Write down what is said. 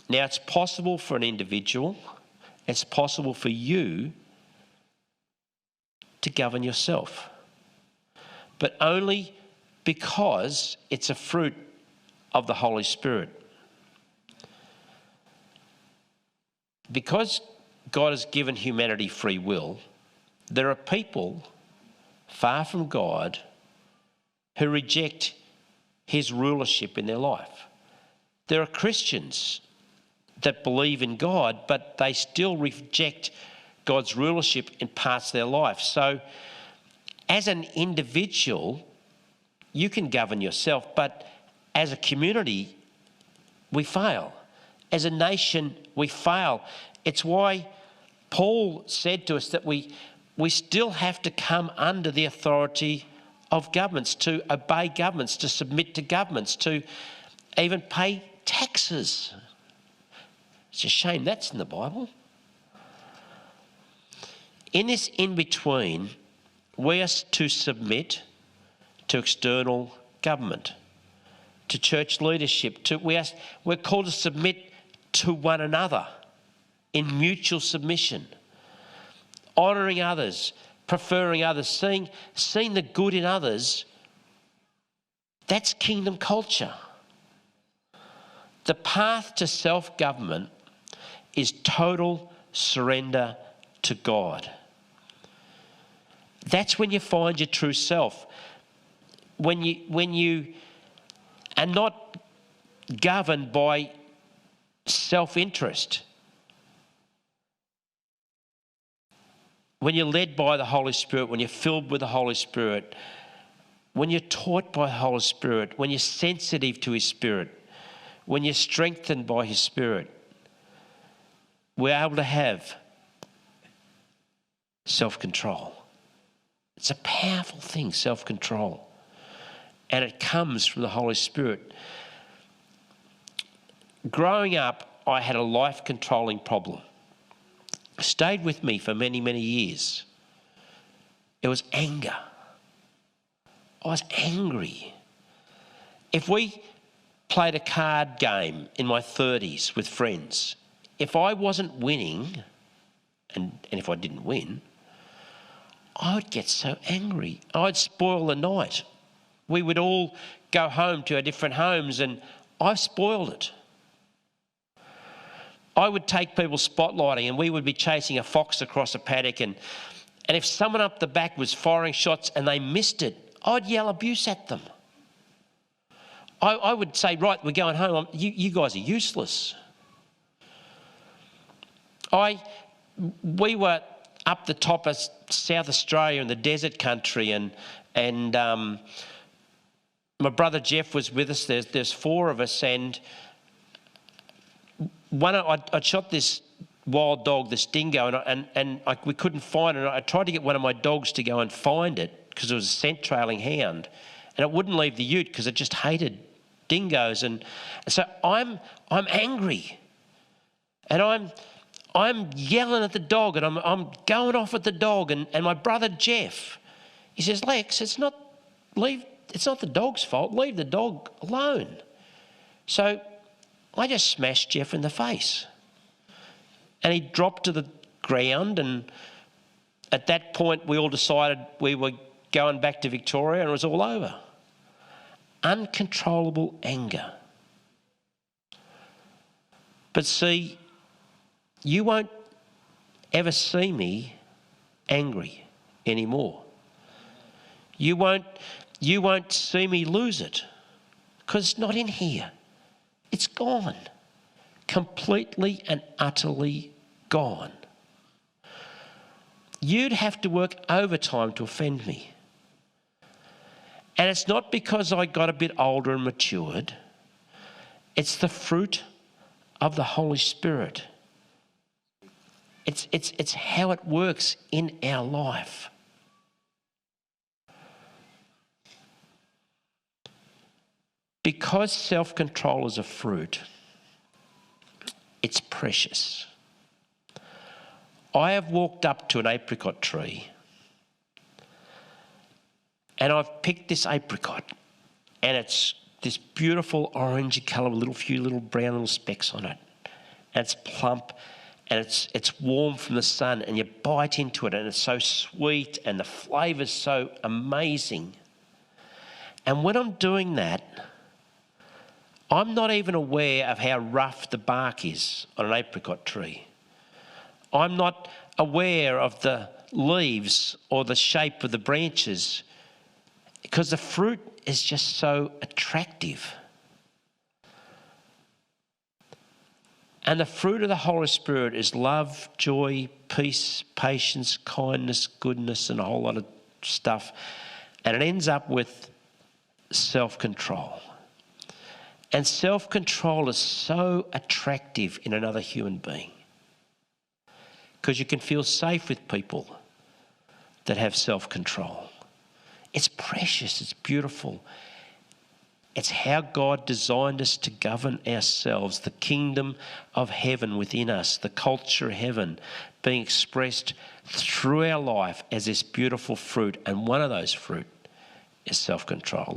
Now, it's possible for an individual, it's possible for you to govern yourself, but only because it's a fruit of the Holy Spirit. Because God has given humanity free will, there are people far from God who reject his rulership in their life. There are Christians that believe in God, but they still reject God's rulership in parts of their life. So as an individual, you can govern yourself, but as a community, we fail. As a nation, we fail. It's why Paul said to us that we still have to come under the authority of governments, to obey governments, to submit to governments, to even pay taxes. It's a shame that's in the Bible. In this in-between, we are to submit to external government, to church leadership. We're called to submit to one another in mutual submission, honouring others, preferring others, seeing the good in others. That's kingdom culture. The path to self-government is total surrender to God. That's when you find your true self. When you are not governed by self-interest. When you're led by the Holy Spirit, when you're filled with the Holy Spirit, when you're taught by the Holy Spirit, when you're sensitive to his Spirit, when you're strengthened by his Spirit, we're able to have self-control. It's a powerful thing, self-control. And it comes from the Holy Spirit. Growing up, I had a life-controlling problem. It stayed with me for many, many years. It was anger. I was angry. If we played a card game in my 30s with friends, if I wasn't winning, and if I didn't win, I would get so angry. I'd spoil the night. We would all go home to our different homes and I spoiled it. I would take people spotlighting and we would be chasing a fox across a paddock and if someone up the back was firing shots and they missed it, I'd yell abuse at them. I would say, right, we're going home. You guys are useless. We were up the top of South Australia in the desert country and my brother Jeff was with us. There's four of us and I shot this wild dog, this dingo, and we couldn't find it. I tried to get one of my dogs to go and find it because it was a scent trailing hound, and it wouldn't leave the ute because it just hated dingoes. And so I'm angry, and I'm yelling at the dog, and I'm going off at the dog, and my brother Jeff, he says, Lex, it's not the dog's fault. Leave the dog alone. So I just smashed Jeff in the face. And he dropped to the ground, and at that point we all decided we were going back to Victoria and it was all over. Uncontrollable anger. But see, you won't ever see me angry anymore. You won't see me lose it because it's not in here. It's gone. Completely and utterly gone. You'd have to work overtime to offend me. And it's not because I got a bit older and matured. It's the fruit of the Holy Spirit. It's how it works in our life. Because self-control is a fruit, it's precious. I have walked up to an apricot tree and I've picked this apricot and it's this beautiful orangey colour with few little brown little specks on it. and it's plump, and it's warm from the sun, and you bite into it, and it's so sweet, and the flavour's so amazing. And when I'm doing that, I'm not even aware of how rough the bark is on an apricot tree. I'm not aware of the leaves or the shape of the branches, because the fruit is just so attractive. And the fruit of the Holy Spirit is love, joy, peace, patience, kindness, goodness, and a whole lot of stuff. And it ends up with self-control. And self-control is so attractive in another human being, because you can feel safe with people that have self-control. It's precious, it's beautiful. It's how God designed us to govern ourselves, the kingdom of heaven within us, the culture of heaven being expressed through our life as this beautiful fruit. And one of those fruit is self-control.